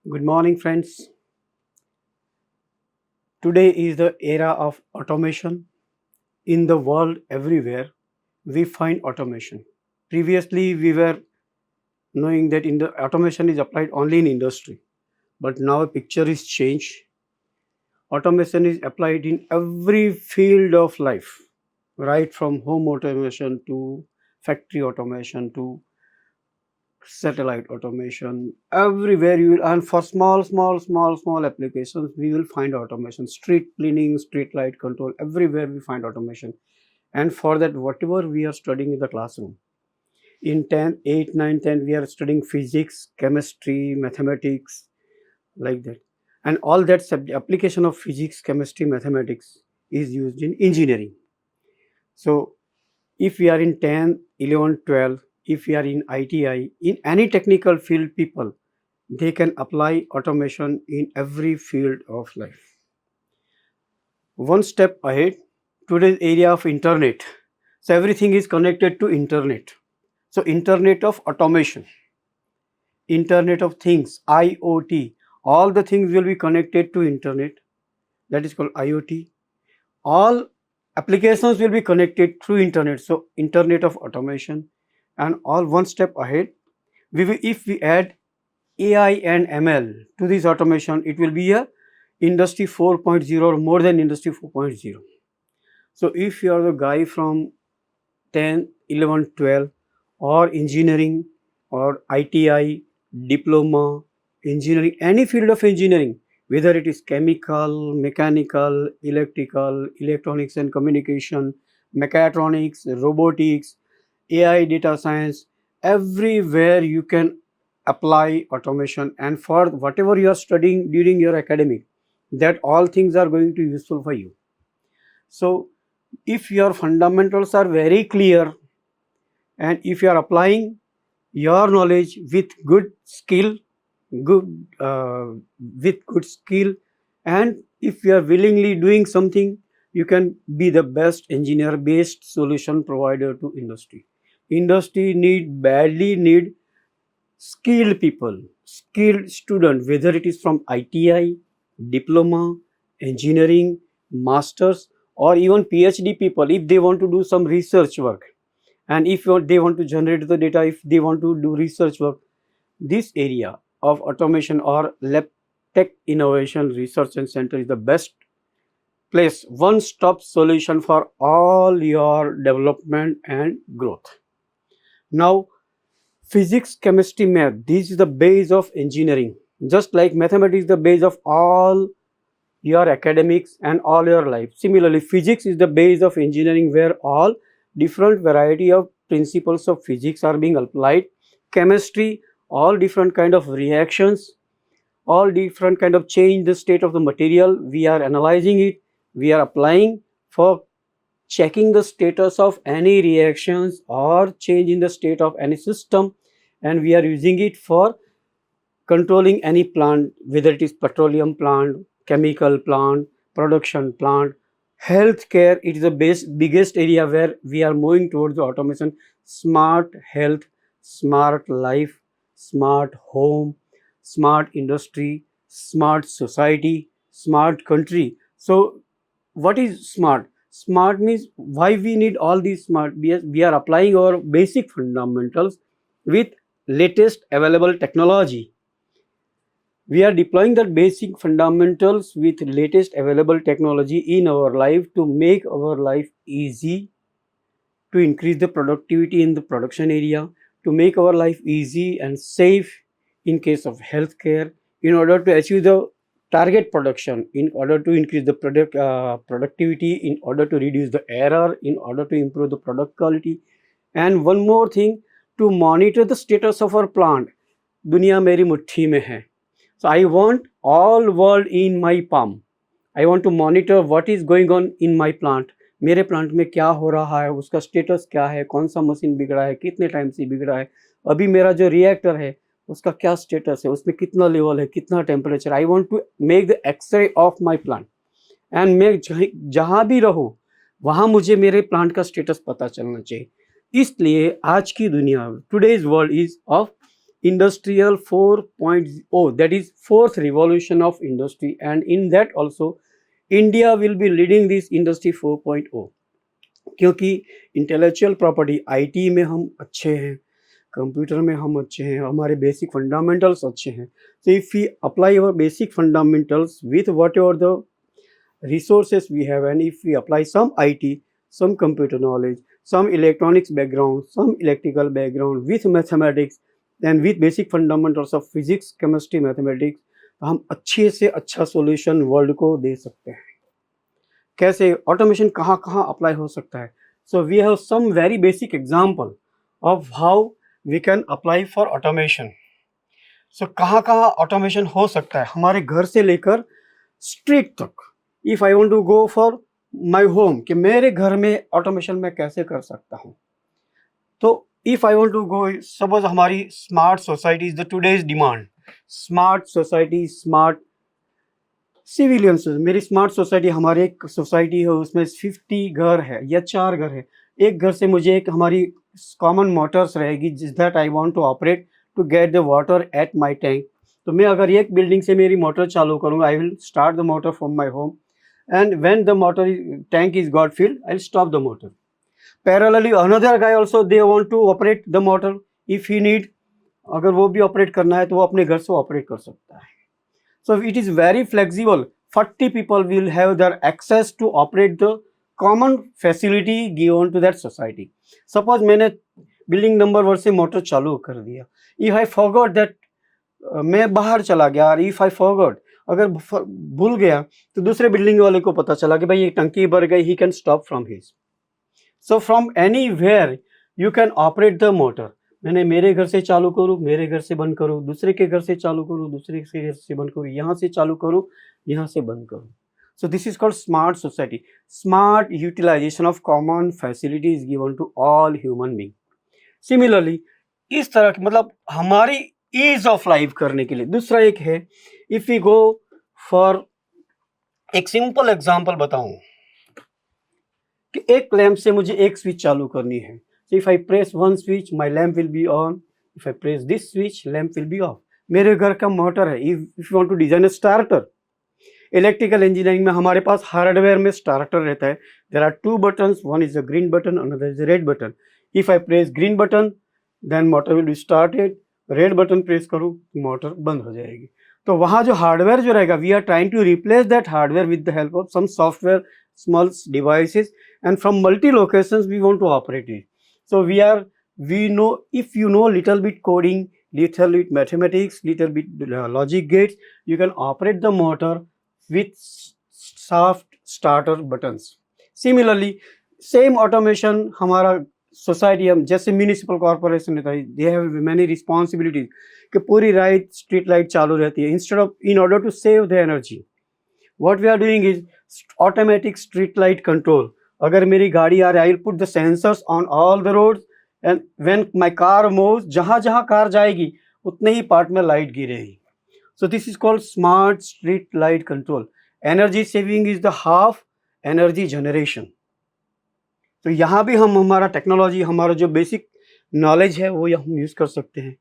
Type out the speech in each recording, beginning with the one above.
Good morning, friends. Today is the era of automation. In the world, everywhere, we find automation. Previously, we were knowing that in the automation is applied only in industry, but now a picture is changed. Automation is applied in every field of life, right from home automation to factory automation to satellite automation. Everywhere you will, and for small applications, we will find automation. Street cleaning, street light control, everywhere we find automation. And for that, whatever we are studying in the classroom, in 10, 8, 9, 10, we are studying physics, chemistry, mathematics, like that. And all that application of physics, chemistry, mathematics is used in engineering. So if we are in 10, 11, 12, if we are in ITI, in any technical field, people, they can apply automation in every field of life. One step ahead, today's area of internet. So everything is connected to internet. So internet of automation, internet of things, IoT, all the things will be connected to internet. That is called IoT. All applications will be connected through internet. So internet of automation, and all one step ahead. If we add AI and ML to this automation, it will be a industry 4.0 or more than industry 4.0. So if you are the guy from 10, 11, 12 or engineering or ITI, diploma, engineering, any field of engineering, whether it is chemical, mechanical, electrical, electronics and communication, mechatronics, robotics, AI, data science, everywhere you can apply automation. And for whatever you are studying during your academic, that all things are going to be useful for you. So if your fundamentals are very clear, and if you are applying your knowledge with good skill, good with good skill, and if you are willingly doing something, you can be the best engineer based solution provider to industry. Industry badly need skilled people, skilled student, whether it is from ITI, diploma, engineering, masters, or even PhD people. If they want to do some research work, and if they want to generate the data, if they want to do research work, this area of automation or lab tech innovation research and center is the best place, one stop solution for all your development and growth. Now, physics, chemistry, math, this is the base of engineering. Just like mathematics is the base of all your academics and all your life. Similarly, physics is the base of engineering, where all different variety of principles of physics are being applied. Chemistry, all different kind of reactions, all different kind of change the state of the material. We are analyzing it, we are applying for checking the status of any reactions or change in the state of any system, and we are using it for controlling any plant, whether it is petroleum plant, chemical plant, production plant, healthcare. It is the biggest area where we are moving towards the automation. Smart health, smart life, smart home, smart industry, smart society, smart country. So what is smart? Smart means why we need all these smart. We are applying our basic fundamentals with latest available technology. We are deploying the basic fundamentals with latest available technology in our life to make our life easy, to increase the productivity in the production area, to make our life easy and safe in case of healthcare, in order to achieve the target production, in order to increase the productivity, in order to reduce the error, in order to improve the product quality. And one more thing, to monitor the status of our plant. दुनिया मेरी मुट्ठी में है. So I want all world in my palm. I want to monitor what is going on in my plant. मेरे plant में क्या हो रहा है, उसका स्टेटस क्या है, कौन सा मशीन बिगड़ा है, कितने टाइम से बिगड़ा है, अभी मेरा जो रिएक्टर है उसका क्या स्टेटस है, उसमें कितना लेवल है, कितना temperature. I want to make the X ray of my plant, and मैं जहाँ भी रहूँ वहाँ मुझे मेरे प्लांट का स्टेटस पता चलना चाहिए. इसलिए आज की दुनिया, today's world is of Industrial 4.0, that is fourth revolution of industry, and in that also India will be leading this industry 4.0, क्योंकि इंटेलेक्चुअल प्रॉपर्टी आईटी में हम अच्छे हैं, कंप्यूटर में हम अच्छे हैं, हमारे बेसिक फंडामेंटल्स अच्छे हैं. So if we apply our basic fundamentals with whatever the resources we have, and if we apply some IT, some computer knowledge, some electronics background, some electrical background with mathematics and with basic fundamentals of physics, chemistry, mathematics, तो हम अच्छे से अच्छा solution world को दे सकते हैं. कैसे automation कहाँ कहाँ अप्लाई हो सकता है? So we have some very basic example of how we can apply for automation. So कहाँ कहाँ ऑटोमेशन हो सकता है हमारे घर से लेकर स्ट्रीट तक. If I want to go for my home, कि मेरे घर में ऑटोमेशन मैं कैसे कर सकता हूँ, तो if I want to go, suppose हमारी smart society is the today's demand. Smart society, smart civilians. मेरी स्मार्ट सोसाइटी, हमारे एक सोसाइटी है उसमें 50 घर है या 4 घर है. एक घर से मुझे एक हमारी कॉमन मोटर्स रहेगी जिस that I want to operate to get the water at my tank. तो मैं अगर एक बिल्डिंग से मेरी मोटर चालू करूँगा, I will start the motor from my home, and when the motor tank is got filled, I will stop the motor. Parallelly another guy also they want to operate the motor if he need. अगर वो भी operate करना है तो वो अपने घर से ऑपरेट कर सकता है. So it is very flexible. 40 people will have their access to operate the common facility given to that society. Suppose मैंने बिल्डिंग नंबर 1 से मोटर चालू कर दिया. If I forgot that, मैं बाहर चला गया, और if I forgot, अगर भूल गया तो दूसरे बिल्डिंग वाले को पता चला कि भाई ये टंकी भर गई, he can stop from his. So from anywhere you can operate the motor. मैंने मेरे घर से चालू करूँ, मेरे घर से बंद करूँ, दूसरे के घर से चालू करूँ, दूसरे के घर से बंद करूँ, यहाँ से चालू करूँ, यहाँ से बंद करूँ. So this is called smart society. Smart utilization of common facilities given to all human beings. Similarly, इस तरह की, मतलब हमारी ease of life करने के लिए. दूसरा एक है, if we go for एक simple example बताऊँ कि एक लैंप से मुझे एक स्विच चालू करनी है. So if I press one switch, my lamp will be on. If I press this switch, lamp will be off. मेरे घर का मोटर है. If you want to design a starter, electrical engineering में हमारे पास hardware में starter रहता है. There are 2 buttons. One is a green button, another is a red button. If I press green button, then motor will be started. Red button press करूँ, motor बंद हो जाएगी. तो वहाँ जो हार्डवेयर जो रहेगा, we are trying to replace that hardware with the help of some software, small devices, and from multi locations we want to operate it. So we know, if you know little bit coding, little bit mathematics, little bit logic gates, you can operate the motor with soft starter buttons. Similarly, same automation हमारा society, हम जैसे municipal corporation रहता है, they have many responsibilities कि पूरी रात street light चालू रहती है. Instead of, in order to save the energy, what we are doing is automatic street light control. अगर मेरी गाड़ी आ रही है, I will put the sensors on all the roads, and when my car moves, जहाँ जहाँ car जाएगी उतने ही पार्ट में लाइट गिरेगी. सो this is called smart street light control. Energy saving is the half energy generation. तो यहाँ भी हम हमारा टेक्नोलॉजी, हमारा जो बेसिक नॉलेज है वो हम यूज़ कर सकते हैं.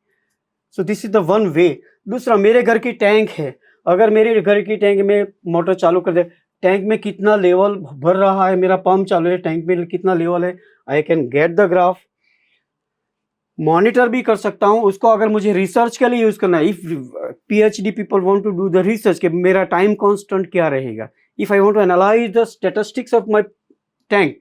So this is the one way. दूसरा, मेरे घर की टैंक है. अगर मेरे घर की टैंक में मोटर चालू कर दे, टैंक में कितना लेवल भर रहा है, मेरा पंप चालू है, टैंक में कितना लेवल है, I can get the graph. Monitor भी कर सकता हूँ उसको, अगर मुझे रिसर्च के लिए यूज़ करना है. If PhD people want to do the research कि मेरा टाइम कांस्टेंट क्या रहेगा, if I want to analyse the statistics of my tank,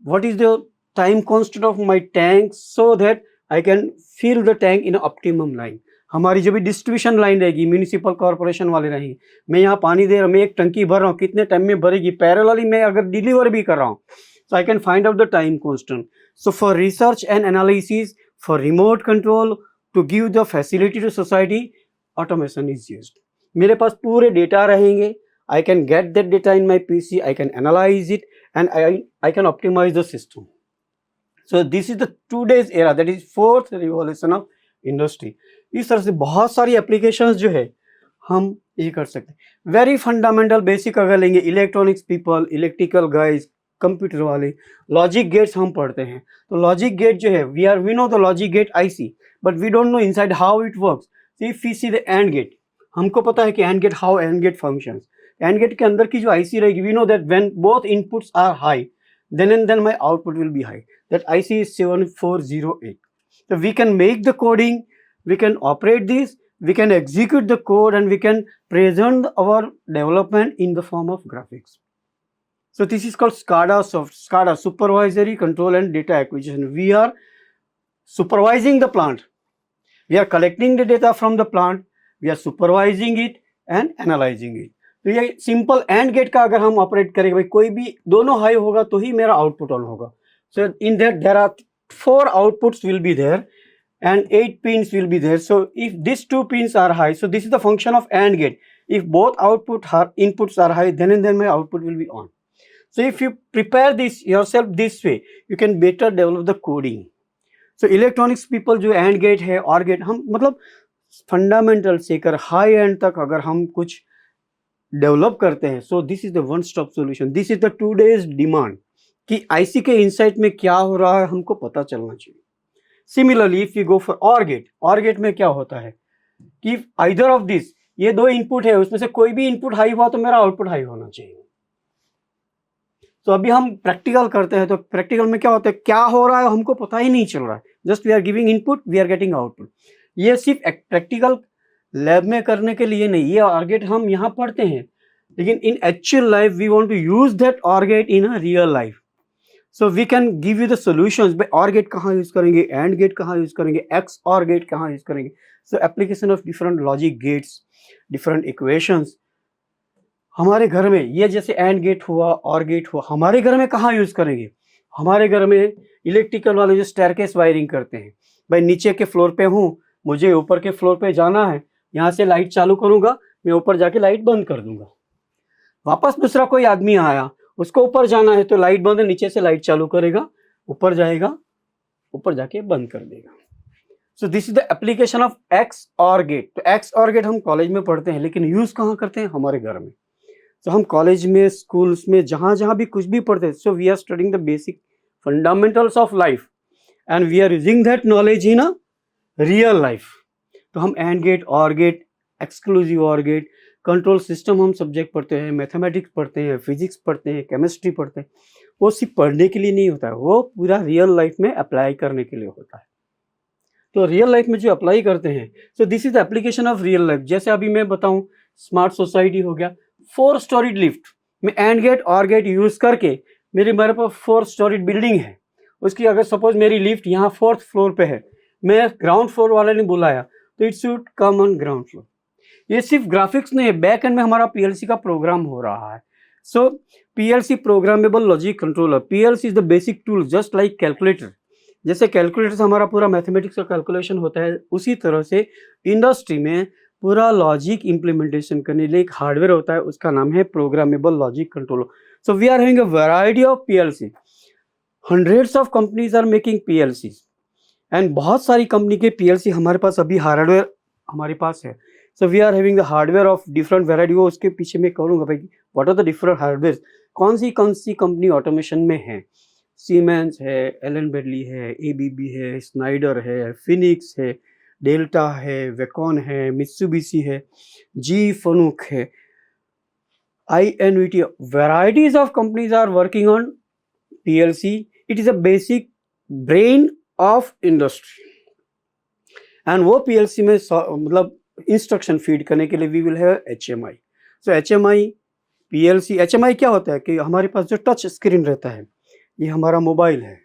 what is the time constant of my tank, so that I can fill the tank in optimum line. हमारी जो भी distribution line रहेगी, municipal corporation वाले रहेंगे, मैं यहाँ पानी दे रहा हूँ, मैं एक टंकी भर रहा हूँ, कितने टाइम में भरेगी, पैरेलली मैं अगर डिलीवर भी कर रहा हूँ, so I can find out the time constant. So for research and analysis, for remote control, to give the facility to society, automation is used. मेरे पास पूरे डेटा रहेंगे, I can get that data in my PC, I can analyze it, and I can optimize the system. So this is the today's era, that is fourth revolution of industry. इस तरह से बहुत सारी applications जो है हम ये कर सकते हैं. वेरी फंडामेंटल बेसिक अगर लेंगे, electronics people, electrical guys, computer वाले, लॉजिक गेट्स हम पढ़ते हैं. तो लॉजिक गेट जो है, we know the logic gate IC. but we don't know inside how it works. So if we see the AND gate, हमको पता है कि AND gate, how AND gate functions. AND gate के अंदर की जो IC रहेगी, we know that when both inputs are high, then and then my output will be high. That IC is 7408. So we can make the coding, we can operate this, we can execute the code, and we can present our development in the form of graphics. So this is called SCADA, Supervisory Control and Data Acquisition. We are supervising the plant. We are collecting the data from the plant, we are supervising it and analyzing it. तो ये simple and gate का अगर हम operate करेंगे, भाई कोई भी दोनों हाई होगा तो ही मेरा आउटपुट ऑन होगा. So in that there are 4 outputs will be there and 8 pins will be there. So if these 2 pins are high, so this is the function of AND gate. If both inputs are high, then and then my output will be on. So if you prepare this yourself this way, you can better develop the coding. So electronics people जो AND gate है, OR gate, हम मतलब fundamental से कर high and तक अगर हम कुछ डेवलप करते हैं, so this is the one stop solution. This is the today's demand कि आईसी के इनसाइट में क्या हो रहा है हमको पता चलना चाहिए. Similarly if you go for OR gate में क्या होता है कि आइदर ऑफ दिस, ये 2 इनपुट है, उसमें से कोई भी इनपुट हाई हुआ तो मेरा आउटपुट हाई होना चाहिए. तो अभी हम प्रैक्टिकल करते हैं, तो प्रैक्टिकल में क्या होता है, क्या हो रहा है हमको पता ही नहीं चल रहा है. Just we are giving input, we are getting output. ये सिर्फ प्रैक्टिकल लैब में करने के लिए नहीं, ये OR गेट हम यहाँ पढ़ते हैं, लेकिन in actual life we want to use that OR gate in a real life. So we can give you the solutions. भाई OR गेट कहाँ यूज करेंगे, AND गेट कहाँ यूज करेंगे, XOR गेट कहाँ यूज करेंगे. So application of different logic gates, different equations हमारे घर में, ये जैसे AND गेट हुआ, OR गेट हुआ, हमारे घर में कहाँ यूज करेंगे. हमारे घर में इलेक्ट्रिकल वाले जो स्टेयरकेस वायरिंग करते हैं, भाई नीचे के फ्लोर पे हूँ, मुझे ऊपर के फ्लोर पे जाना है, यहाँ से लाइट चालू करूंगा, मैं ऊपर जाके लाइट बंद कर दूंगा. वापस दूसरा कोई आदमी आया, उसको ऊपर जाना है तो लाइट बंद है, नीचे से लाइट चालू करेगा, ऊपर जाएगा, ऊपर जाके बंद कर देगा. So this is the application of XOR gate. तो XOR गेट हम कॉलेज में पढ़ते हैं, लेकिन यूज कहाँ करते हैं, हमारे घर में. तो हम कॉलेज में, स्कूल्स में, जहाँ भी कुछ भी पढ़ते हैं, so we are studying the basic fundamentals of life and we are using that knowledge in a real life. तो हम AND gate, OR gate, exclusive OR gate, control system हम सब्जेक्ट पढ़ते हैं, मैथमेटिक्स पढ़ते हैं, फिजिक्स पढ़ते हैं, chemistry पढ़ते हैं. वो सिर्फ पढ़ने के लिए नहीं होता है, वो पूरा रियल लाइफ में अप्लाई करने के लिए होता है. तो रियल लाइफ में जो अप्लाई करते हैं, so this is the application of real life. जैसे अभी मैं बताऊं, स्मार्ट सोसाइटी हो गया, 4 स्टोरीड लिफ्ट में AND gate, OR gate use करके मेरे पास 4 स्टोरीड बिल्डिंग है. उसकी अगर सपोज मेरी लिफ्ट यहाँ 4th फ्लोर पे है, मैं ग्राउंड फ्लोर वाले ने बुलाया तो it should come on ground floor. ये सिर्फ ग्राफिक्स नहीं है, बैक एंड में हमारा PLC का प्रोग्राम हो रहा है. सो PLC programmable logic controller. PLC is the basic tool, just like calculator. जैसे कैलकुलेटर से हमारा पूरा मैथमेटिक्स का कैलकुलेशन होता है, उसी तरह से इंडस्ट्री में पूरा लॉजिक इम्प्लीमेंटेशन करने के लिए एक हार्डवेयर होता है, उसका नाम है programmable logic controller. So we are having a variety of PLC. Hundreds of companies are making PLCs and बहुत सारी कंपनी के PLC हमारे पास अभी हार्डवेयर हमारे पास है. So we are having the hardware of different variety. वो उसके पीछे मैं करूँगा भाई what are the different hardware, कौन सी कंपनी ऑटोमेशन में है. सीमेंस है, एलन बेडली है, ABB है, स्नाइडर है, फिनिक्स है, डेल्टा है, वेकॉन है, मित्सुबिशी है, जी फनुक है, INVT. varieties of companies are working on PLC. It is a basic brain of industry. And वो PLC में मतलब इंस्ट्रक्शन फीड करने के लिए वी विल हैव HMI. सो HMI PLC. HMI क्या होता है कि हमारे पास जो टच स्क्रीन रहता है, ये हमारा मोबाइल है,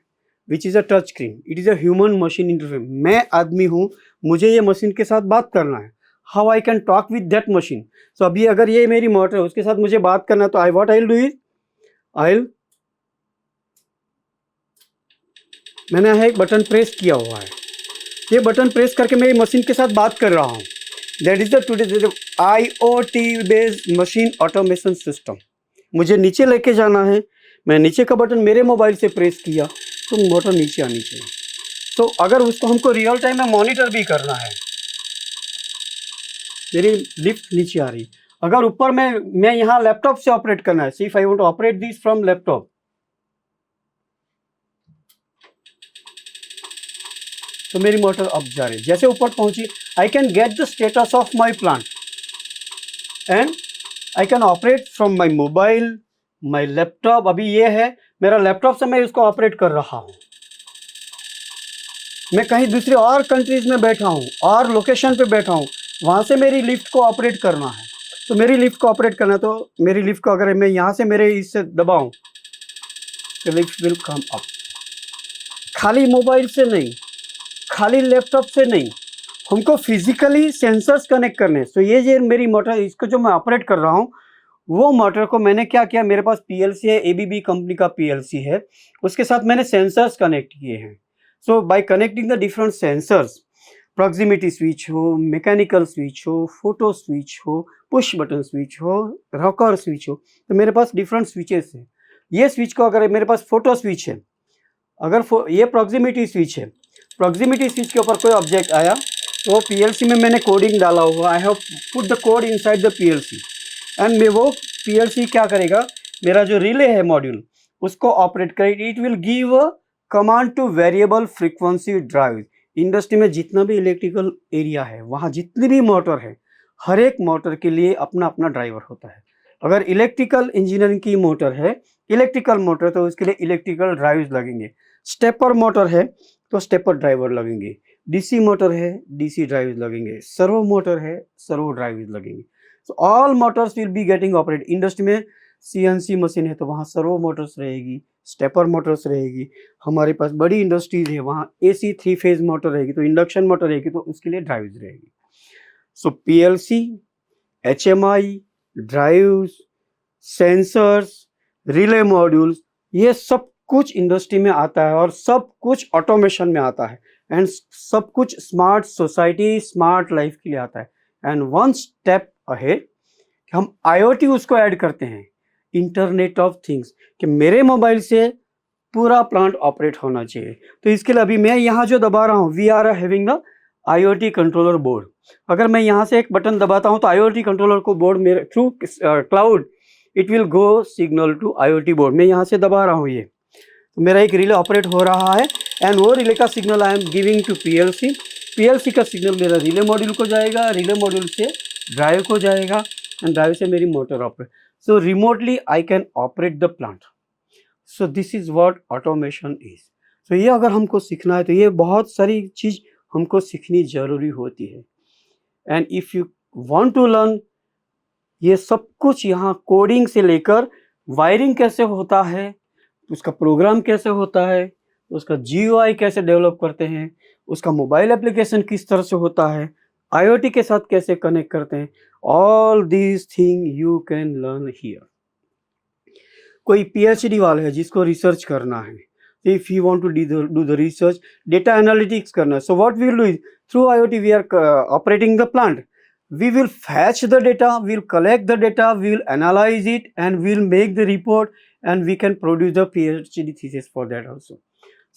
which is a touch screen. It is a human machine interface. मैं आदमी हूँ, मुझे ये मशीन के साथ बात करना है. How I can talk with that machine. So अभी अगर ये मेरी मोटर है, उसके साथ मुझे बात करना है, तो आई विल डू इट, मैंने यहाँ एक बटन प्रेस किया हुआ है, ये बटन प्रेस करके मैं मशीन के साथ बात कर रहा हूँ. That is the today IoT based machine automation system. मुझे नीचे लेके जाना है, मैं नीचे का बटन मेरे मोबाइल से प्रेस किया तो मोटर नीचे आनी चाहिए. तो अगर उसको हमको रियल टाइम में मॉनिटर भी करना है, मेरी लिफ्ट नीचे आ रही, अगर ऊपर मैं यहाँ लैपटॉप से ऑपरेट करना है, see if I want to operate this from laptop, तो मेरी मोटर अब जा रही है। जैसे ऊपर पहुंची, I can get the status of my plant and I can operate from my mobile, my laptop. अभी ये है मेरा लैपटॉप से मैं इसको ऑपरेट कर रहा हूँ। मैं कहीं दूसरी और कंट्रीज में बैठा हूँ और लोकेशन पे बैठा हूँ, वहाँ से मेरी लिफ्ट को ऑपरेट करना है। तो मेरी लिफ्ट को ऑपरेट करना है, तो मेरी लिफ्ट को अगर मैं यहाँ से मेरे इससे दबाऊँ तो लिफ्ट विल कम अप। खाली मोबाइल से नहीं, खाली लैपटॉप से नहीं, हमको फिजिकली सेंसर्स कनेक्ट करने हैं। तो ये मेरी मोटर, इसको जो मैं ऑपरेट कर रहा हूँ, वो मोटर को मैंने क्या किया, मेरे पास पीएलसी है, एबीबी कंपनी का पीएलसी है, उसके साथ मैंने सेंसर्स कनेक्ट किए हैं। So by connecting the different sensors, proximity switch हो, मैकेनिकल स्विच हो, फोटो स्विच हो, पुश बटन स्विच हो, रॉकर स्विच हो, तो मेरे पास डिफरेंट स्विचेस हैं। ये स्विच को अगर मेरे पास फोटो स्विच है, अगर ये प्रॉक्सिमिटी स्विच है, प्रॉक्सिमिटी स्विच के ऊपर कोई ऑब्जेक्ट आया तो पीएलसी में मैंने कोडिंग डाला हुआ, I have put the code inside the PLC and मैं वो पीएलसी क्या करेगा, मेरा जो रिले है मॉड्यूल उसको ऑपरेट करेगा। It will give a command two variable frequency drive. Industry में जितना भी इलेक्ट्रिकल एरिया है, वहाँ जितनी भी मोटर है, हर एक मोटर के लिए अपना अपना ड्राइवर होता है। अगर इलेक्ट्रिकल इंजीनियरिंग की मोटर है, इलेक्ट्रिकल मोटर, तो उसके लिए इलेक्ट्रिकल ड्राइव्स लगेंगे। स्टेपर मोटर है तो स्टेपर ड्राइवर लगेंगे, डीसी मोटर है डीसी ड्राइव्स लगेंगे, सर्वो मोटर है सर्वो ड्राइव्स लगेंगे। So all Motors will be getting operate. Industry में सीएनसी मशीन है तो वहाँ सर्वो मोटर्स रहेगी, स्टेपर मोटर्स रहेगी। हमारे पास बड़ी इंडस्ट्रीज है, वहाँ एसी 3 फेज मोटर रहेगी, तो इंडक्शन मोटर रहेगी, तो उसके लिए ड्राइव्स रहेगी। So PLC, HMI, drives, sensors, relay modules, ये सब कुछ इंडस्ट्री में आता है और सब कुछ ऑटोमेशन में आता है एंड सब कुछ स्मार्ट सोसाइटी, स्मार्ट लाइफ के लिए आता है। एंड वन स्टेप अहेड, हम आईओटी उसको ऐड करते हैं, इंटरनेट ऑफ थिंग्स, कि मेरे मोबाइल से पूरा प्लांट ऑपरेट होना चाहिए। तो इसके लिए अभी मैं यहाँ जो दबा रहा हूँ, we are having the IoT controller board. अगर मैं यहाँ से एक बटन दबाता हूँ तो आईओटी कंट्रोलर को बोर्ड मेरे through cloud it will go signal to IoT board. मैं यहाँ से दबा रहा हूँ, ये तो मेरा एक रिले ऑपरेट हो रहा है एंड वो रिले का signal I am giving to PLC. PLC का सिग्नल मेरा रिले मॉड्यूल को जाएगा, रिले मॉड्यूल से ड्राइव को जाएगा एंड ड्राइव से मेरी motor operate. So remotely I can operate the plant. So this is what automation is. So ये अगर हमको सीखना है तो ये बहुत सारी चीज़ हमको सीखनी जरूरी होती है। And if you want to learn, ये सब कुछ यहाँ कोडिंग से लेकर वायरिंग कैसे होता है, उसका प्रोग्राम कैसे होता है, उसका जीयूआई कैसे डेवलप करते हैं, उसका मोबाइल एप्लीकेशन किस तरह से होता है, आईओटी के साथ कैसे कनेक्ट करते हैं, all these thing you can learn here. कोई पीएचडी वाला है जिसको रिसर्च करना है, if you want to do the research, data analytics करना है, so what we will do is through IoT we are operating the plant, we will fetch the data, we'll collect the data, we will analyze it and we'll make the report and we can produce the PhD thesis for that also.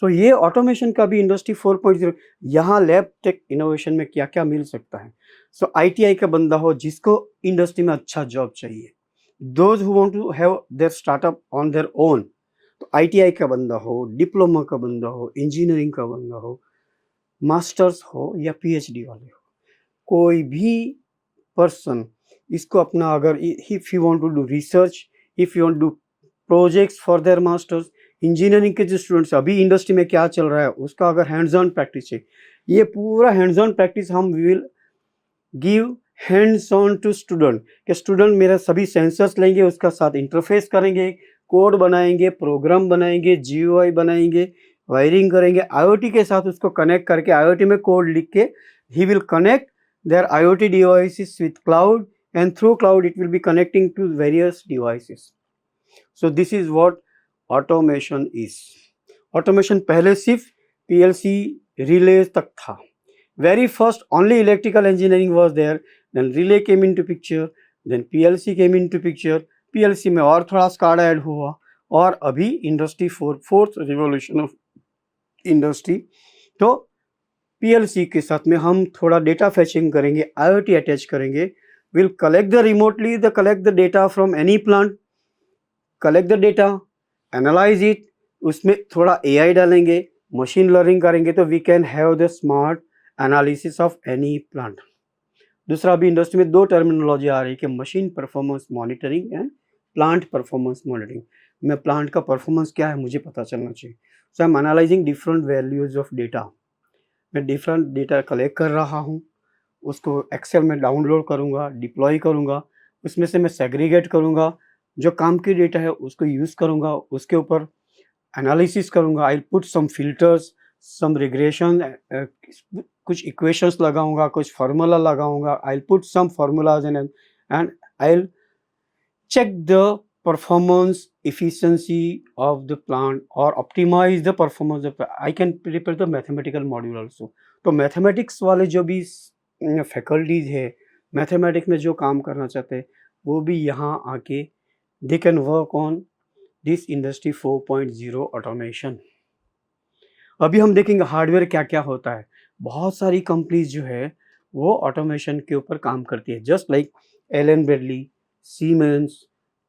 So ये automation का भी industry 4.0, यहाँ lab tech innovation में क्या क्या मिल सकता है। सो ITI का बंदा हो जिसको इंडस्ट्री में अच्छा जॉब चाहिए, those who want to have their startup on their own, तो ITI का बंदा हो, डिप्लोमा का बंदा हो, इंजीनियरिंग का बंदा हो, मास्टर्स हो या PhD वाले हो, कोई भी पर्सन इसको अपना, अगर if you want to do research, if you want to projects for their masters, engineering के जो स्टूडेंट्स अभी इंडस्ट्री में क्या चल रहा है उसका अगर हैंड्स ऑन प्रैक्टिस है, ये पूरा हैंड्स ऑन प्रैक्टिस हम will give hands on to student, कि स्टूडेंट मेरा सभी सेंसर्स लेंगे, उसका साथ इंटरफेस करेंगे, कोड बनाएंगे, प्रोग्राम बनाएंगे, जीयूआई बनाएंगे, वायरिंग करेंगे, आईओटी के साथ उसको कनेक्ट करके आईओटी में कोड लिख के he will connect their IoT devices with cloud and through cloud it will be connecting to various devices. So this is what automation is. Automation पहले सिर्फ PLC relays तक था. Very first only electrical engineering was there, then relay came into picture, then PLC came into picture. PLC में और थोड़ा SCADA add हुआ और अभी industry fourth revolution of industry. तो पीएलसी के साथ में हम थोड़ा डेटा फैचिंग करेंगे, आईओटी अटैच करेंगे, will collect the remotely collect the data from any plant, collect the data, analyse it, उसमें थोड़ा एआई डालेंगे, मशीन लर्निंग करेंगे तो we can have the smart analysis of any plant. दूसरा, अभी industry में दो टर्मिनोलॉजी आ रही है कि machine performance monitoring and plant performance monitoring. मैं प्लांट का परफॉर्मेंस क्या है मुझे पता चलना चाहिए। So I am analysing different values of data. मैं डिफरेंट डेटा कलेक्ट कर रहा हूँ, उसको एक्सेल में डाउनलोड करूँगा, डिप्लॉय करूँगा, उसमें से मैं सेग्रीगेट करूँगा, जो काम की डेटा है उसको यूज़ करूँगा, उसके ऊपर एनालिसिस करूँगा। I put some filters, some regression, कुछ इक्वेशंस लगाऊंगा, कुछ फार्मूला लगाऊंगा। I put some formulas and I check the performance efficiency of the plant or optimize the performance of I can prepare the mathematical module also। तो mathematics वाले जो भी faculties है, mathematics में जो काम करना चाहते हैं वो भी यहाँ आके they can work on this industry 4.0 automation. अभी हम देखेंगे हार्डवेयर क्या क्या होता है। बहुत सारी कंपनीज जो है वो ऑटोमेशन के ऊपर काम करती है, just like Allen Bradley, Siemens,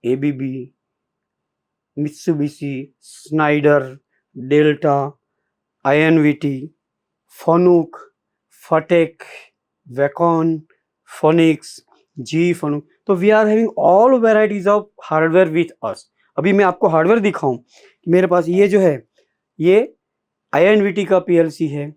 ABB, Mitsubishi, Schneider, Delta, INVT, Fanuc, Fatek, Vacon, Phoenix, GE Fanuc. तो we are having all varieties of hardware with us. अभी मैं आपको हार्डवेयर दिखाऊं कि मेरे पास ये जो है ये आईएनवीटी का पीएलसी है,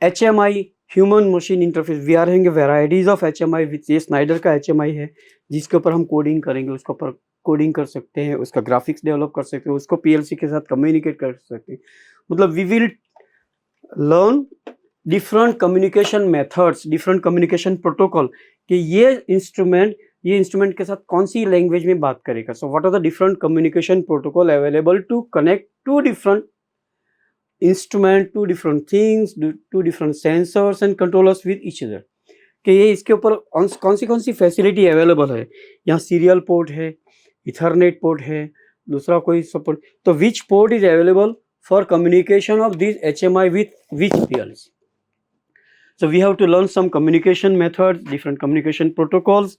HMI human machine interface. We are having varieties of HMI with, ये स्नाइडर का HMI है जिसके ऊपर हम कोडिंग करेंगे, उसके ऊपर कोडिंग कर सकते हैं, उसका ग्राफिक्स डेवलप कर सकते हैं, उसको पीएलसी के साथ कम्युनिकेट कर सकते हैं। मतलब we will learn different communication methods, different communication protocol कि ये इंस्ट्रूमेंट के साथ कौन सी लैंग्वेज में बात करेगा। So what are the different communication protocol available to connect to different instrument, to different things, to different sensors and controllers with each other. कि ये इसके ऊपर कौन सी फैसिलिटी अवेलेबल है। यहाँ सीरियल पोर्ट है, इथरनेट पोर्ट है, दूसरा कोई सपोर्ट। तो विच port is available for communication of this HMI with which PLC। So we have to learn some communication methods, different communication protocols,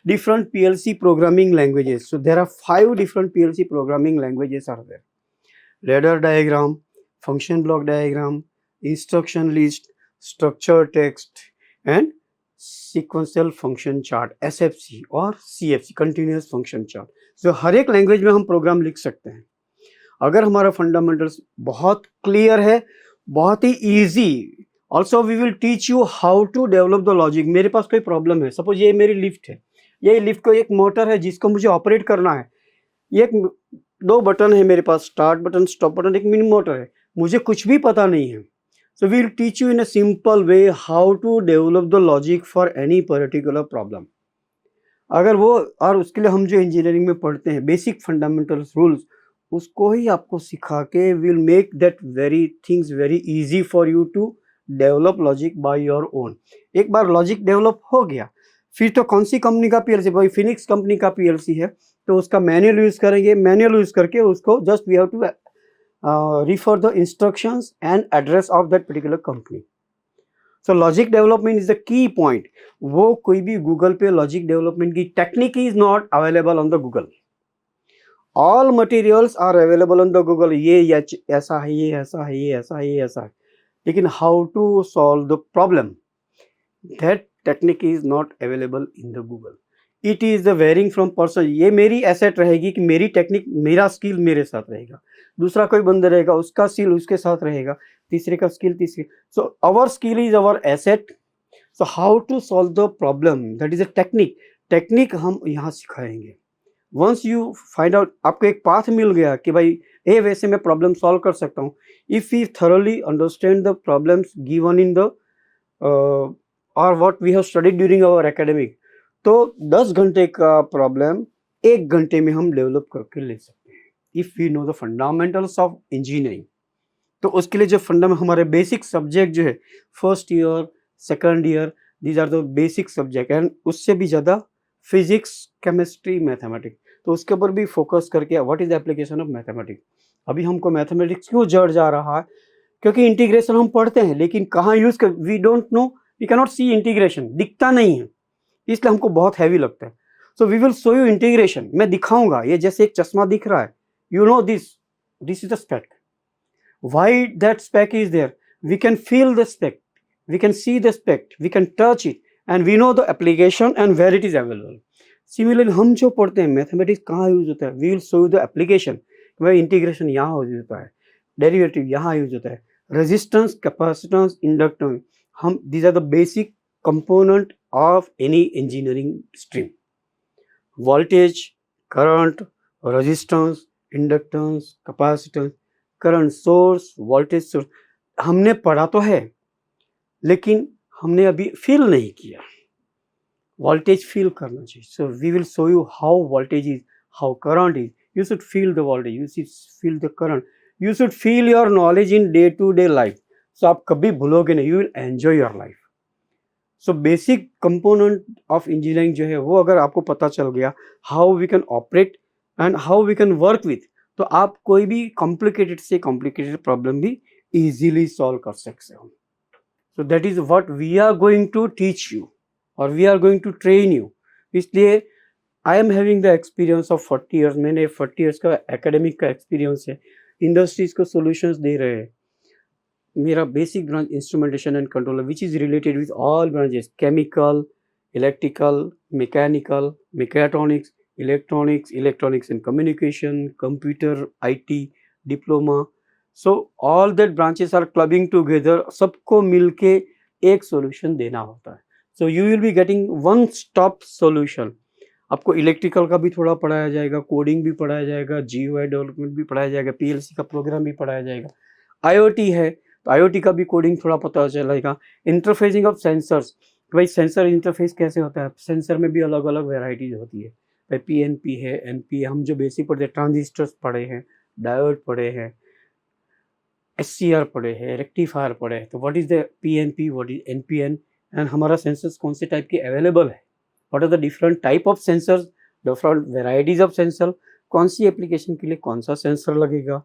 different PLC programming languages. So there are 5 different PLC programming languages are there. Ladder diagram, function block diagram, instruction list, structure text and sequential function chart, SFC और CFC, continuous function chart। So हर एक language में हम programme लिख सकते हैं अगर हमारा fundamentals बहुत क्लियर है, बहुत ही easy. Also we will teach you how to develop the logic. मेरे पास कोई प्रॉब्लम है, सपोज ये मेरी लिफ्ट है, ये लिफ्ट को एक मोटर है जिसको मुझे ऑपरेट करना है। ये दो बटन है मेरे पास, स्टार्ट बटन, स्टॉप बटन, एक मिनी मोटर है, मुझे कुछ भी पता नहीं है। So we will teach you in a simple way how to develop the logic for any particular problem. अगर वो, और उसके लिए हम जो इंजीनियरिंग में पढ़ते हैं बेसिक फंडामेंटल्स रूल्स, उसको ही आपको सिखा के will make that very things very easy for you to develop logic by your own. एक बार लॉजिक डेवलप हो गया फिर तो कौन सी कंपनी का पीएलसी, भाई फिनिक्स कंपनी का पीएलसी है तो उसका मैनुअल यूज करेंगे, मैनुअल यूज करके उसको just we have to refer the instructions and address of that particular company। So logic development is the key point। वो कोई भी गूगल पे लॉजिक डेवलपमेंट की technique is not available on the Google. All materials are available on the Google. ये ऐसा है, ये ऐसा है, ये ऐसा है, ये ऐसा है, लेकिन how to solve the problem, that technique is not available in the Google. It is the varying from person. ये मेरी एसेट रहेगी कि मेरी टेक्निक, मेरा स्किल मेरे साथ रहेगा, दूसरा कोई बंदा रहेगा उसका स्किल उसके साथ रहेगा, तीसरे का स्किल तीसरे। So our skill is our asset. So how to solve the problem, that is a technique हम यहाँ सिखाएंगे। वंस यू फाइंड आउट, आपको एक पाथ मिल गया कि भाई ए वैसे मैं प्रॉब्लम सॉल्व कर सकता हूँ। If you thoroughly understand the problems given in the और what we have studied during our academic, तो 10 घंटे का प्रॉब्लम 1 घंटे में हम डेवलप करके ले सकते हैं if we know the fundamentals of engineering. तो उसके लिए जो फंडामेंटल हमारे बेसिक सब्जेक्ट जो है first year, second year, these are the basic subject and उससे भी ज़्यादा फिजिक्स, केमिस्ट्री, मैथमेटिक्स। तो उसके ऊपर भी फोकस करके what is the application of mathematics. अभी हमको मैथमेटिक्स क्यों जड़ जा रहा है, क्योंकि इंटीग्रेशन हम पढ़ते हैं लेकिन कहाँ यूज कर, we don't know, we cannot see integration, दिखता नहीं है, इसलिए हमको बहुत हैवी लगता है। So we will show you integration. मैं दिखाऊंगा, ये जैसे एक चश्मा दिख रहा है, you know this is the spec. Why that spec is there? We can feel the spec, we can see the spec, we can touch it, and we know the application and where it is available. Similarly, हम जो पढ़ते हैं mathematics कहाँ use होता है, we will show the application, वह integration यहाँ use होता है, डेरिवेटिव यहाँ यूज होता है, रेजिस्टेंस, कैपेसिटेंस, इंडक्टेंस, हम these are the basic component of any engineering stream. Voltage, current, resistance, inductance, capacitance, current source, voltage source हमने पढ़ा तो है, लेकिन हमने अभी फील नहीं किया. वोल्टेज फील करना चाहिए. So we will show you how voltage is, how current is. You should feel the voltage, you should feel the current, you should feel your knowledge in day to day life. So आप कभी भूलोगे नहीं, you will enjoy your life. So basic component of engineering जो है वो अगर आपको पता चल गया, how we can operate and how we can work with, तो आप कोई भी कॉम्प्लिकेटेड से कॉम्प्लिकेटेड प्रॉब्लम भी इजीली सॉल्व कर सकते हो. So that is what we are going to teach you और we are going to train you. इसलिए I am having the experience of 40 years. मैंने 40 ईयर्स का एकेडमिक का एक्सपीरियंस है, इंडस्ट्रीज को सॉल्यूशंस दे रहे हैं. मेरा basic branch instrumentation and control which is related with all branches, chemical, electrical, mechanical, mechatronics, electronics and communication, computer, IT, diploma. So all that branches are clubbing together, सबको मिलके एक solution देना होता है. So you will be getting one stop solution. आपको electrical का भी थोड़ा पढ़ाया जाएगा, कोडिंग भी पढ़ाया जाएगा, GUI डेवलपमेंट भी पढ़ाया जाएगा, PLC का प्रोग्राम भी पढ़ाया जाएगा. IoT है तो IoT का भी कोडिंग थोड़ा पता चलेगा. इंटरफेसिंग ऑफ सेंसर्स, भाई सेंसर इंटरफेस कैसे होता है, सेंसर में भी अलग अलग वेराइटीज होती है. PNP है, NP, हम जो बेसिक पढ़ते हैं, ट्रांजिस्टर्स पढ़े हैं, डायोड पढ़े हैं, SCR पढ़े हैं, रेक्टिफायर पढ़े हैं. तो what is the PNP, what is NPN, and हमारा सेंसर्स कौन से टाइप के अवेलेबल है, what are the different type of sensors, different varieties of sensor, कौन सी एप्लीकेशन के लिए कौन सा सेंसर लगेगा,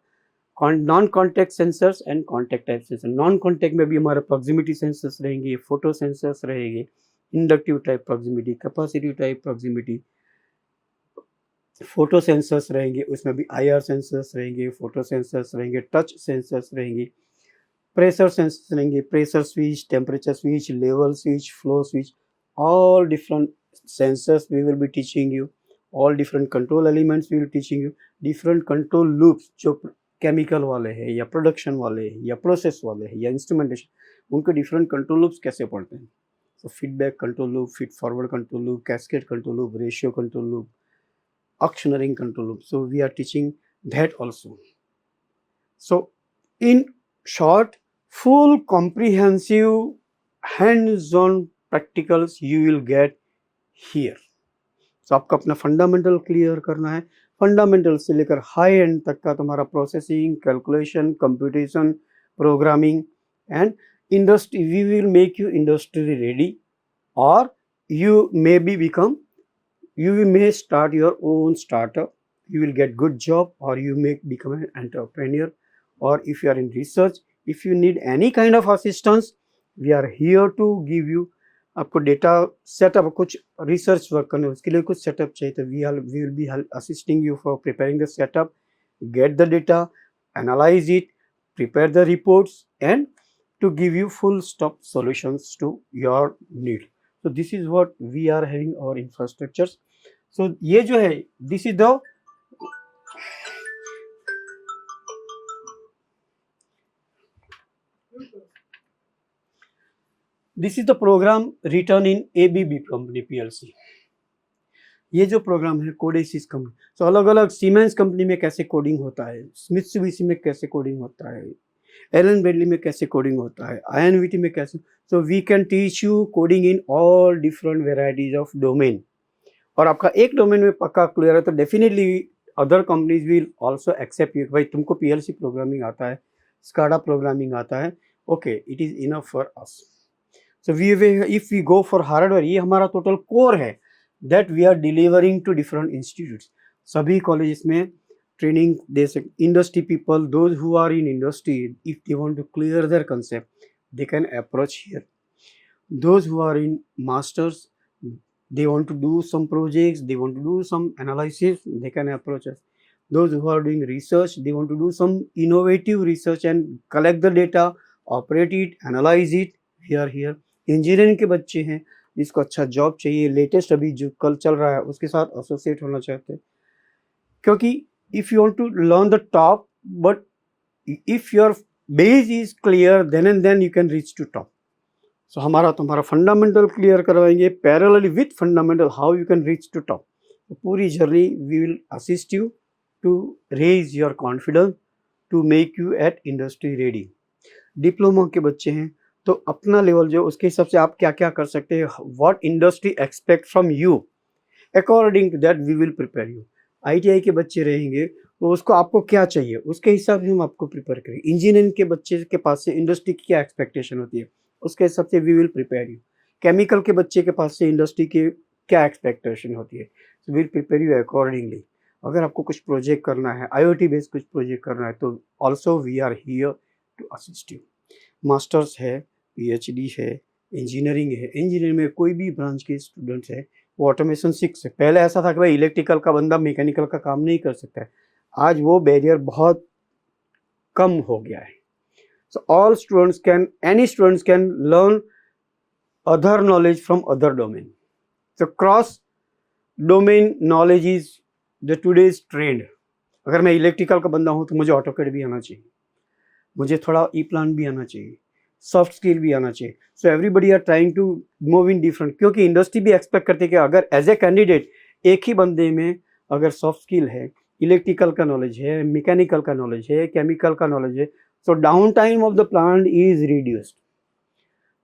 non contact sensors and contact type sensor. Non contact में भी हमारे प्रॉक्सिमिटी सेंसर्स रहेंगे, फोटो सेंसर्स रहेंगे, inductive type proximity, capacitive type proximity, photo sensors रहेंगे, उसमें भी IR सेंसर्स रहेंगे, फोटो सेंसर्स रहेंगे, टच सेंसर्स रहेंगे, प्रेशर सेंसर्स रहेंगे, pressure switch, temperature switch, level switch, flow switch, all different sensors we will be teaching you. All different control elements we will teaching you. Different control loops जो chemical वाले हैं या production वाले हैं या process वाले हैं या इंस्ट्रूमेंटेशन, उनके डिफरेंट कंट्रोल लूप्स कैसे पढ़ते हैं. So feedback control loop, feed forward control loop, cascade control loop, ratio control loop, auctioneering control loop. So we are teaching that also. So in short, full comprehensive hands-on practicals you will get here. So आपको अपना fundamental clear करना है. Fundamental से लेकर high and तक का तुम्हारा processing, calculation, computation, programming and industry. We will make you industry ready, और you may be become, you may start your own startup, you will get good job, or you may become an entrepreneur, or if you are in research, if you need any kind of assistance, we are here to give you. आपको data setup, कुछ research work करने उसके लिए कुछ setup चाहिए तो we will be assisting you for preparing the setup, get the data, analyze it, prepare the reports, and to give you full stop solutions to your need. So this is what we are having our infrastructures. So ये जो है, this is the program written in ABB company PLC. ये जो programme है कोडेसिस company. सो अलग अलग siemens company में कैसे कोडिंग होता है, स्मित्सुबिशी में कैसे कोडिंग होता है, एलन ब्रेडली में कैसे कोडिंग होता है, INVT में कैसे. So we can teach you coding in all different varieties of domain. और आपका एक डोमेन में पक्का क्लियर है तो definitely other companies will also accept you. भाई तुमको PLC प्रोग्रामिंग आता है, SCADA प्रोग्रामिंग आता है, okay, it is enough for us. So if we go for hardware, ये हमारा टोटल कोर है that we are delivering to different institutes. सभी कॉलेजेस में ट्रेनिंग दे सकते. Industry people, those who are in industry, if they want to clear their concept, they can approach here. Those who are in masters, they want to do some projects, they want to do some analysis, they can approach us. those who are doing research, they want to do some innovative research and collect the data, operate it, analyze it. We are here. Engineering के बच्चे हैं जिसको अच्छा job चाहिए, latest अभी जो कल चल रहा है उसके साथ एसोसिएट होना चाहते हैं, क्योंकि if you want to learn the top, but if your base is clear, then and then you can reach to top. So तुम्हारा फंडामेंटल क्लियर करवाएंगे, parallelly with fundamental how you can reach to top. पूरी journey we will assist you to raise your confidence, to make you at industry ready. Diploma के बच्चे हैं तो अपना level जो उसके हिसाब से आप क्या क्या कर सकते हैं, what industry expect from you, according to that we will prepare you. ITI के बच्चे रहेंगे तो उसको आपको क्या चाहिए उसके हिसाब से हम आपको प्रिपेयर करेंगे. इंजीनियरिंग के बच्चे के पास से इंडस्ट्री की क्या एक्सपेक्टेशन होती है उसके हिसाब से we will prepare you. Chemical के बच्चे के पास से इंडस्ट्री की क्या एक्सपेक्टेशन होती है, so will prepare you accordingly. अगर आपको कुछ प्रोजेक्ट करना है, IoT बेस्ड कुछ प्रोजेक्ट करना है, तो also we are here to assist you. Masters है, PhD है, इंजीनियरिंग है. इंजीनियरिंग में कोई भी ब्रांच के स्टूडेंट्स है वो ऑटोमेशन सीख सकते. पहले ऐसा था कि भाई इलेक्ट्रिकल का बंदा मैकेनिकल का काम नहीं कर सकता है, आज वो बैरियर बहुत कम हो गया है. So all students can, any students can learn other knowledge from other domain. So cross domain knowledge is the today's trend. अगर मैं इलेक्ट्रिकल का बंदा हूँ तो मुझे ऑटोकैड भी आना चाहिए, मुझे थोड़ा E-प्लान भी आना चाहिए, सॉफ्ट स्किल भी आना चाहिए. So everybody are trying to move in different, क्योंकि इंडस्ट्री भी एक्सपेक्ट करती है कि अगर एज ए कैंडिडेट एक ही बंदे में अगर सॉफ्ट स्किल है, इलेक्ट्रिकल का नॉलेज है, मैकेनिकल का नॉलेज है, केमिकल का नॉलेज है, so down time of the plant is reduced.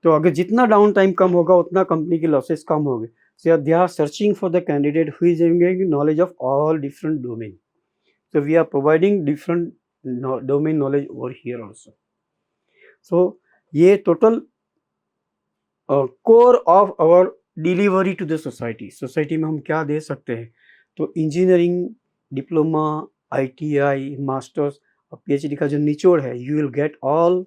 तो अगर जितना डाउन टाइम कम होगा उतना कंपनी की लॉसेस कम होगी. So they are searching for the candidate who is having knowledge of all different domain. So we are providing different domain knowledge over here also. So ये total core of our delivery to the society. Society में हम क्या दे सकते हैं, तो engineering, diploma, ITI, masters और PhD का जो निचोड़ है, you will get all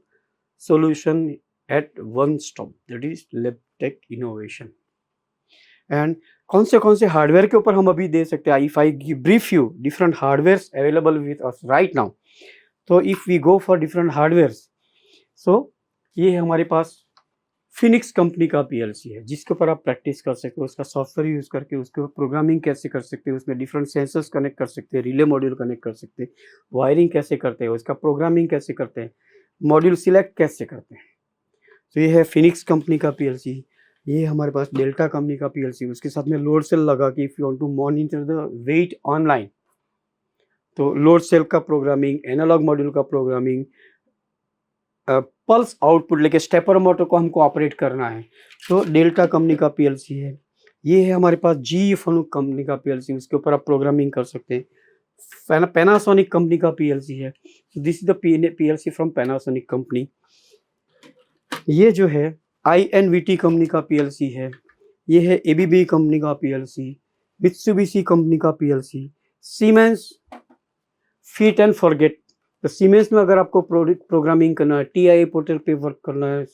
solution at one stop, that is LabTech innovation. And कौन से हार्डवेयर के ऊपर हम अभी दे सकते हैं, if I brief you different hardware available with us right now. तो if we go for different hardware, so ये हमारे पास फिनिक्स कंपनी का PLC है जिसके ऊपर आप प्रैक्टिस कर सकते हो, उसका सॉफ्टवेयर यूज़ करके उसके ऊपर प्रोग्रामिंग कैसे कर सकते हो, उसमें डिफरेंट सेंसर्स कनेक्ट कर सकते हैं, रिले मॉड्यूल कनेक्ट कर सकते हैं, वायरिंग कैसे करते हैं, उसका प्रोग्रामिंग कैसे करते हैं, मॉड्यूल सिलेक्ट कैसे करते हैं. तो ये है फिनिक्स कंपनी का PLC. ये हमारे पास डेल्टा कंपनी का PLC, उसके साथ में लोड सेल लगा कि if you want to monitor the weight online, तो लोड सेल का प्रोग्रामिंग, एनालॉग मॉड्यूल का प्रोग्रामिंग, पल्स आउटपुट लेके स्टेपर मोटर को हमको ऑपरेट करना है, तो डेल्टा कंपनी का PLC है. ये है हमारे पास GE फनुक कंपनी का PLC, उसके ऊपर आप प्रोग्रामिंग कर सकते हैं. पैनासोनिक कंपनी का PLC है, this is the PLC from Panasonic company. ये जो है INVT कंपनी का PLC है. ये है ABB कंपनी का PLC, मित्सुबिशी कंपनी का PLC, siemens fit and forget. तो सीमेंस में अगर आपको प्रोग्रामिंग करना है, TIA पोर्टल पे वर्क करना है,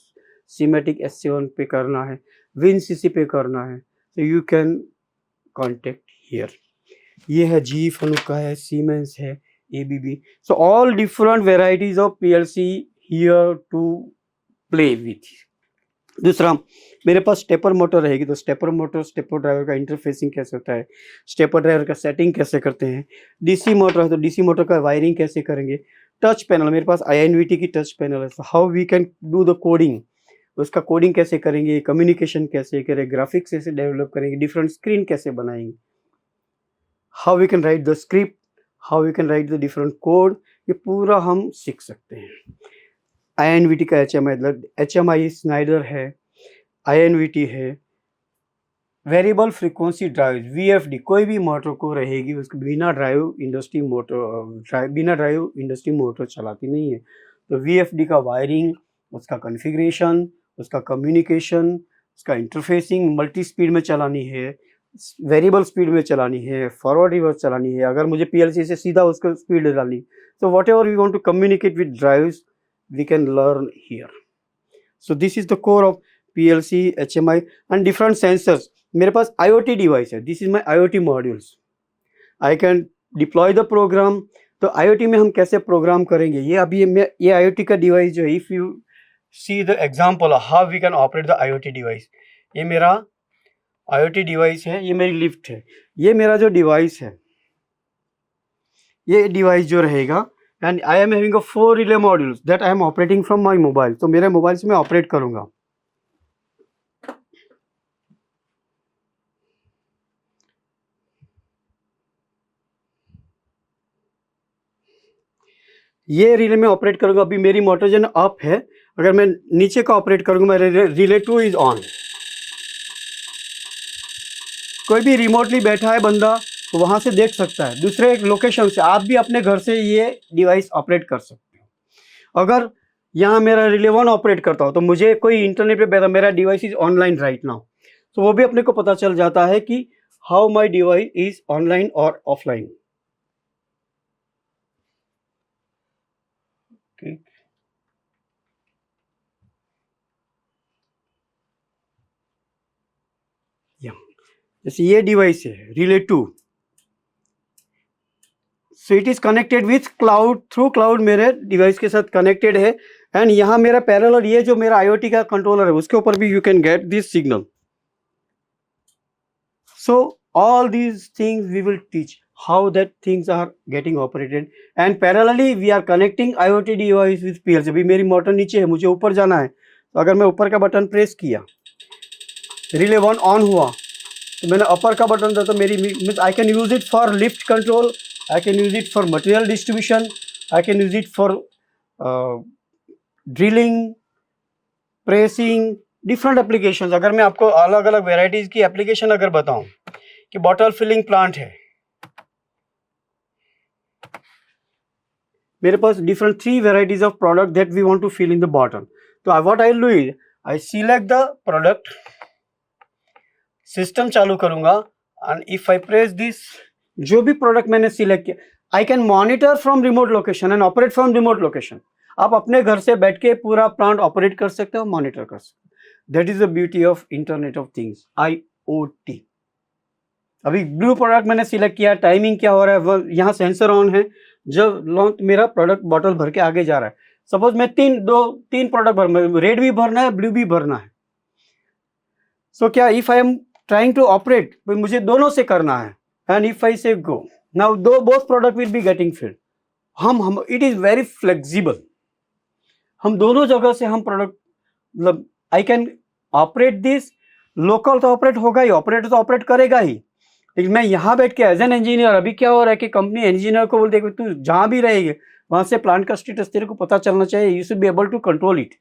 सीमेटिक S7 पे करना है, WinCC पे करना है, तो यू कैन कॉन्टेक्ट हियर. ये है GE फनुक का है, सीमेंस है, ABB. So all different varieties of PLC here to play with. दूसरा, मेरे पास स्टेपर मोटर रहेगी, तो स्टेपर मोटर, स्टेपर ड्राइवर का इंटरफेसिंग कैसे होता है, स्टेपर ड्राइवर का सेटिंग कैसे करते हैं. DC मोटर है तो DC मोटर का वायरिंग कैसे करेंगे. टच पैनल, मेरे पास INVT की टच पैनल है, तो how we can do the coding, उसका कोडिंग कैसे करेंगे, कम्युनिकेशन कैसे करें, ग्राफिक्स कैसे डेवलप करेंगे, डिफरेंट स्क्रीन कैसे बनाएंगे, how we can write the script, how we can write the different code, ये पूरा हम सीख सकते हैं. INVT का HMI स्नाइडर है, INVT है. वेरिएबल फ्रीक्वेंसी ड्राइव VFD, कोई भी मोटर को रहेगी उसको बिना ड्राइव इंडस्ट्री मोटर चलाती नहीं है. तो VFD का वायरिंग, उसका कॉन्फ़िगरेशन, उसका कम्युनिकेशन, उसका इंटरफेसिंग मल्टी स्पीड में चलानी है, वेरिएबल स्पीड में चलानी है, फॉरवर्ड रिवर्स चलानी है, अगर मुझे PLC से सीधा उसको स्पीड डालनी, तो whatever we want to communicate with drives we can learn here. So this is the core of PLC, HMI and different sensors. मेरे पास IoT device है, this is my IoT modules. I can deploy the program. तो IoT में हम कैसे programme करेंगे, ये अभी ये IoT का डिवाइस जो है, if you see the example how we can operate the IoT device. ये मेरा IoT डिवाइस है, ये मेरी लिफ्ट है। ये मेरा जो डिवाइस है, ये डिवाइस जो रहेगा, and I am having 4 relay modules that I am operating from my mobile. तो मेरे मोबाइल से मैं ऑपरेट करूंगा। ये रिले में ऑपरेट करूंगा। अभी मेरी मोटर जो अप है, अगर मैं नीचे का ऑपरेट करूंगा, मेरे रिले 2 इज ऑन। कोई भी रिमोटली बैठा है बंदा तो वहां से देख सकता है, दूसरे लोकेशन से। आप भी अपने घर से ये डिवाइस ऑपरेट कर सकते हो। अगर यहाँ मेरा रिले 1 ऑपरेट करता हो तो मुझे कोई इंटरनेट पे बैठा, मेरा device is online right now, तो वो भी अपने को पता चल जाता है कि how my device is online और ऑफलाइन। जैसे ये डिवाइस है relay 2, so it is connected with cloud, through cloud मेरे डिवाइस के साथ कनेक्टेड है। एंड यहाँ मेरा पैरेलल, ये जो मेरा IoT का कंट्रोलर है उसके ऊपर भी you can get this signal. So all these things we will teach how that things are getting operated, and parallelly we are connecting IoT device with PLC। अभी मेरी मोटर नीचे है, मुझे ऊपर जाना है, तो अगर मैं ऊपर का बटन प्रेस किया, रिले 1 ऑन हुआ, तो मैंने अपर का बटन था, तो मेरी I can use it for lift control, I can use it for material distribution, I can use it for drilling, pressing, different applications। अगर मैं आपको अलग अलग वेराइटीज की एप्लीकेशन अगर बताऊं कि बॉटल फिलिंग प्लांट है, मेरे पास different 3 varieties of product that we want to fill in the bottle. तो what I do is I select the product, system चालू करूंगा, and if I press this, जो भी प्रोडक्ट मैंने सिलेक्ट किया, I can monitor from remote location and operate from remote location. आप अपने घर से बैठ के पूरा प्लांट ऑपरेट कर सकते हो, मॉनिटर कर सकते हो। That is the beauty of internet of things, IoT। अभी ब्लू प्रोडक्ट मैंने सिलेक्ट किया, टाइमिंग क्या हो रहा है, यहाँ सेंसर ऑन है, जब मेरा प्रोडक्ट बॉटल भर के आगे जा रहा है। सपोज मैं तीन प्रोडक्ट भर, रेड भी भरना है, ब्लू भी भरना है। सो क्या if I am trying to operate, मुझे दोनों से करना है, and if I say go, now both product will be getting filled। हम it is very flexible। हम दोनों जगह से हम प्रोडक्ट, मतलब आई कैन ऑपरेट दिस। लोकल तो ऑपरेट होगा ही, ऑपरेटर तो ऑपरेट करेगा ही, लेकिन मैं यहाँ बैठ के एज एन इंजीनियर, अभी क्या हो रहा है कि कंपनी इंजीनियर को बोलते हैं तू जहाँ भी रहेगी वहाँ से प्लांट का स्टेटस तेरे को पता चलना चाहिए, you should be able to control it.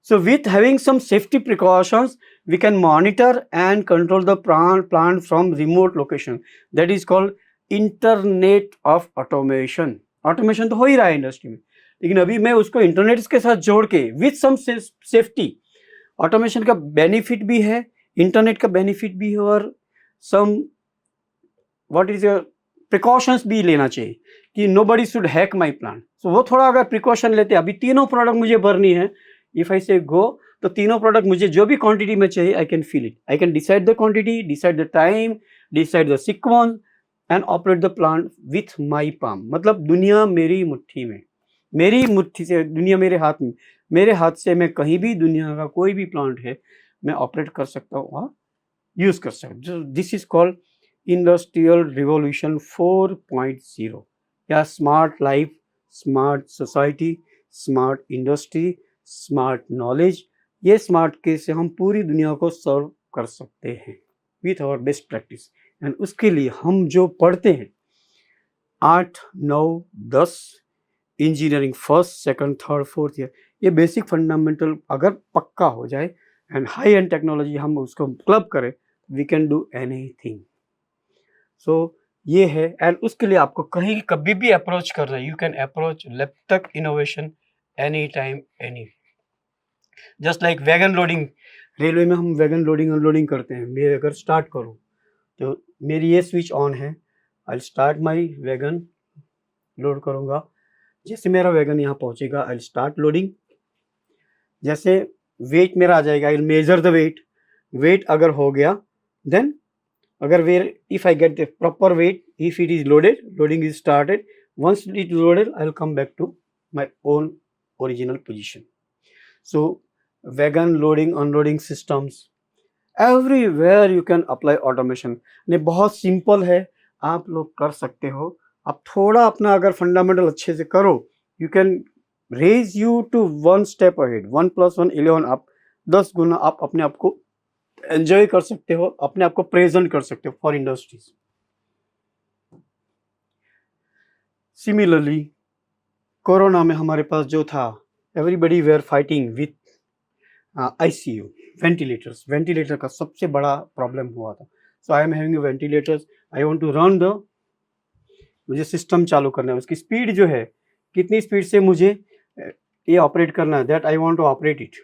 So with having some safety precautions, we can monitor and control the plant from remote location. That is called Internet of Automation। Automation तो हो ही रहा है industry में, लेकिन अभी मैं उसको internet के साथ जोड़ के विथ सम सेफ्टी, ऑटोमेशन का बेनिफिट भी है, इंटरनेट का बेनिफिट भी है, और some what is your precautions भी लेना चाहिए कि nobody should hack my plant. So वो थोड़ा अगर प्रिकॉशन लेते, अभी तीनों प्रोडक्ट मुझे भरनी है, इफ आई से गो, तो तीनों प्रोडक्ट मुझे जो भी क्वांटिटी में चाहिए, I can fill it, I can decide the quantity, decide the time, decide the sequence, and operate the plant with my palm. मतलब दुनिया मेरी मुट्ठी में, मेरी मुट्ठी से दुनिया मेरे हाथ में, मेरे हाथ से मैं कहीं भी दुनिया का कोई भी प्लांट है मैं ऑपरेट कर सकता हूँ और यूज कर सकता हूँ। This is called industrial revolution 4.0, या smart life, smart society, smart industry, smart knowledge. ये स्मार्ट के से हम पूरी दुनिया को सर्व कर सकते हैं with our best practice. And उसके लिए हम जो पढ़ते हैं 8, 9, 10 engineering, first, second, third, fourth year, ये बेसिक फंडामेंटल अगर पक्का हो जाए एंड हाई एंड टेक्नोलॉजी हम उसको क्लब करें, वी कैन डू एनीथिंग। सो ये है, एंड उसके लिए आपको कहीं कभी भी अप्रोच करना है, you can approach laptop innovation any time, any. Just like wagon loading, railway में हम वैगन लोडिंग अनलोडिंग करते हैं। मैं अगर स्टार्ट करूँ तो मेरी ये स्विच ऑन है, I start my wagon, load करूँगा, जैसे मेरा वैगन यहाँ पहुँचेगा आई स्टार्ट लोडिंग, जैसे वेट मेरा आ जाएगा, आई मेजर द वेट, वेट अगर हो गया देन अगर where if I get the proper weight, if it is loaded, loading is started. Once it is loaded, I will come back to my own original position. So wagon loading, unloading systems, everywhere you can apply automation. ने बहुत simple है, आप लोग कर सकते हो. आप थोड़ा अपना अगर फंडामेंटल अच्छे से करो, you can raise you to one step ahead. 1 + 1 11 आप 10 गुना आप अपने आप को एंजॉय कर सकते हो, अपने आप को प्रेजेंट कर सकते हो फॉर इंडस्ट्रीज. सिमिलरली कोरोना में हमारे पास जो था, everybody were fighting with ICU ventilators. Ventilator का सबसे बड़ा प्रॉब्लम हुआ था. So I am having ventilators, I want to run the, मुझे सिस्टम चालू करना है, उसकी स्पीड जो है कितनी स्पीड से मुझे ये ऑपरेट करना है, that I want to operate it.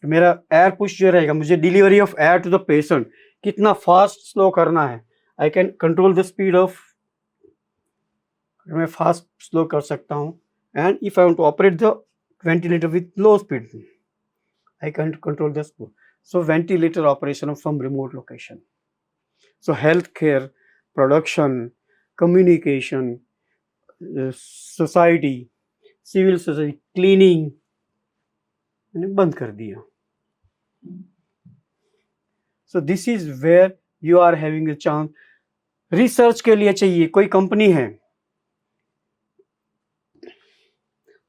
मेरा एयर पुश जो रहेगा, मुझे delivery of air to the patient कितना फास्ट स्लो करना है, I can control the speed of, मैं फास्ट स्लो कर सकता हूँ. And if I want to operate the ventilator with low speed, I can control the speed. So ventilator operation from remote location. So healthcare, production, communication, society, civil society, cleaning, बंद कर दिया. So this is where you are having a chance. Research के लिए चाहिए, कोई company है,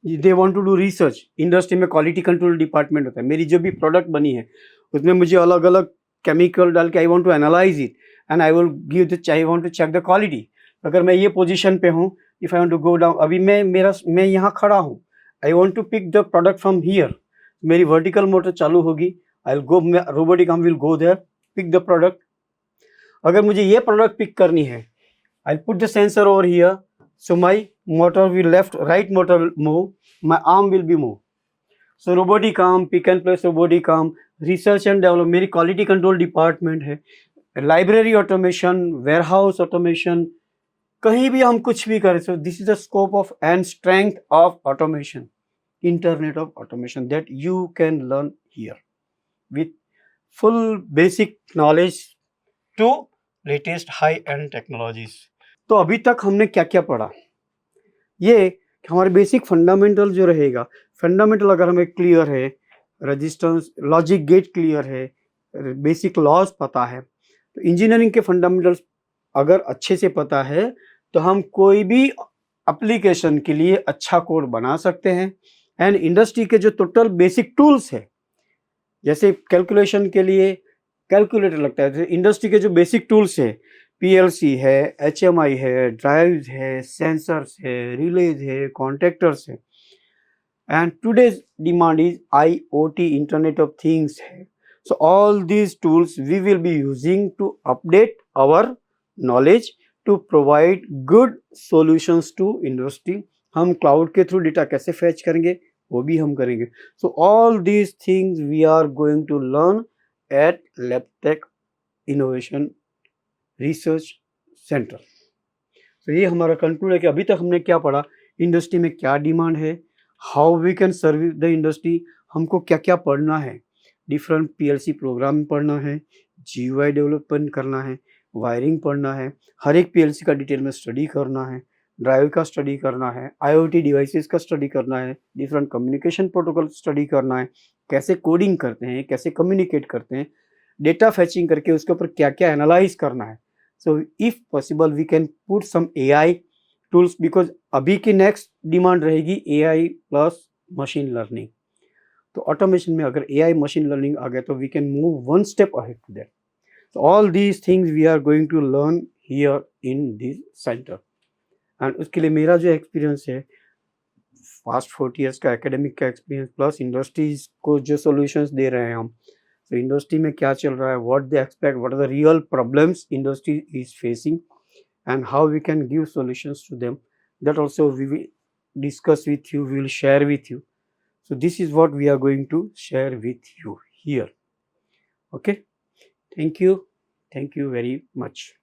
they want to do research. Industry में quality control department होता है. मेरी जो भी प्रोडक्ट बनी है उसमें मुझे अलग अलग केमिकल डाल के I want to analyze it and I will give the, I want to check the quality. अगर मैं ये पोजीशन पे हूँ, if I want to go down, अभी मैं यहाँ खड़ा हूँ, I want to pick the product from here, मेरी वर्टिकल मोटर चालू होगी, I will go, robotic arm will go there, pick the product. अगर मुझे ये प्रोडक्ट पिक करनी है, I put the sensor over here, so my motor will right motor will move, my arm will be moved. So robotic arm, pick and place robotic arm, research and development, मेरी quality control department है, library automation, warehouse automation, कहीं भी हम कुछ भी करें. So this is the scope of and strength of automation, internet of automation that you can learn here with full basic knowledge to latest high end technologies. तो अभी तक हमने क्या क्या पढ़ा, ये हमारे बेसिक फंडामेंटल जो रहेगा, फंडामेंटल अगर हमें क्लियर है, रेजिस्टेंस लॉजिक गेट क्लियर है, बेसिक लॉज पता है, तो इंजीनियरिंग के फंडामेंटल्स अगर अच्छे से पता है तो हम कोई भी एप्लीकेशन के लिए अच्छा कोड बना सकते हैं. एंड इंडस्ट्री के जो टोटल बेसिक टूल्स है, जैसे कैलकुलेशन के लिए कैलकुलेटर लगता है, इंडस्ट्री के जो बेसिक टूल्स है, PLC है, HMI है, ड्राइव्स है, सेंसर्स है, रिलेज है, कॉन्टेक्टर्स है. And today's demand is IoT, internet of things है. So all these tools we will be using to update our knowledge to provide good solutions to industry. हम cloud के through data कैसे fetch करेंगे वो भी हम करेंगे. So all these things we are going to learn at LabTech innovation research centre. तो ये हमारा कंक्लूड है कि अभी तक हमने क्या पढ़ा, इंडस्ट्री में क्या डिमांड है, how we can service the industry, हमको क्या क्या पढ़ना है, डिफरेंट PLC प्रोग्राम पढ़ना है, GUI डेवलपमेंट करना है, वायरिंग पढ़ना है, हर एक PLC का डिटेल में स्टडी करना है, ड्राइव का स्टडी करना है, IoT डिवाइसेस का स्टडी करना है, डिफरेंट कम्युनिकेशन प्रोटोकॉल स्टडी करना है, कैसे कोडिंग करते हैं, कैसे कम्युनिकेट करते हैं, डेटा फैचिंग करके उसके ऊपर क्या क्या एनालाइज करना है. So if possible we can put some AI tools, because अभी की नेक्स्ट डिमांड रहेगी AI प्लस मशीन लर्निंग. तो ऑटोमेशन में अगर AI मशीन लर्निंग आ गया तो we can move one step ahead to that. So all these things we are going to learn here in this center. And उसके लिए मेरा जो एक्सपीरियंस है, फास्ट 40 years का एकेडमिक का एक्सपीरियंस प्लस इंडस्ट्रीज को जो सॉल्यूशंस दे रहे हैं हम, तो इंडस्ट्री में क्या चल रहा है, what they expect, what are the real problems industry is facing and how we can give solutions to them, that also we will discuss with you, we will share with you. So this is what we are going to share with you here. Okay, thank you very much.